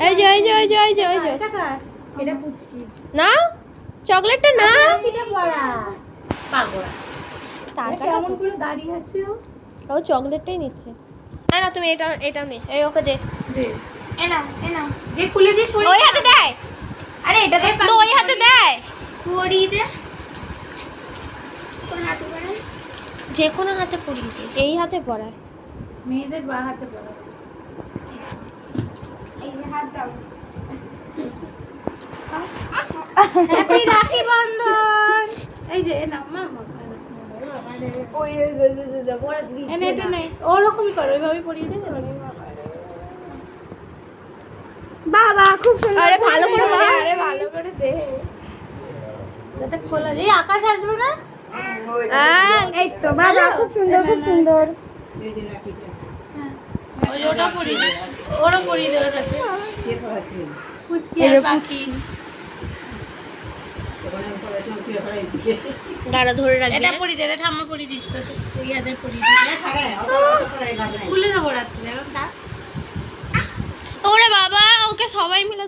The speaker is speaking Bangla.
এই যে এই যে এই যে এই যে এই যে এটা পুচকি না চকলেটটা না কিটা পড়া পাগলা তার কেমন করে দাঁড়িয়ে আছে ও চকলেটটাই নিচ্ছে না তুমি এটা নে এই ওকে দে এ নাও যে খুলেছিস পড়ি ওই হাতে দেয় আরে এটা তো ওই হাতে দেয় পড়ি দে কোন হাতে পড়ে যে কোনো হাতে পরিয়ে দে এই হাতে পরায় মেয়েদের বা হাতে পড়া এই যে হাত দাও হ্যাপি রাখি বন্ধন এই যে নাও মামা ওই এনে এটা নেই ওরকমই করো ওইভাবে পরিয়ে দে বাবা খুব সুন্দর আরে ভালো করে আরে ভালো করে দে যাতে খোলা এই আকাশ আসবে না এই তো বাবা খুব সুন্দর খুব সুন্দর ওই ওটা পরিয়ে দে ওরা পরিয়ে দে ওটাতে পুচকি আর বাকি দাঁড়া ধরে রাখবি এটা পরিয়ে দে এটা ঠাম্মা পরিয়ে দিস তো তুই ইয়াদের পরিয়ে দিস খুলে দেবো রাত্রে এখন তা ওরে বাবা ওকে সবাই মিলে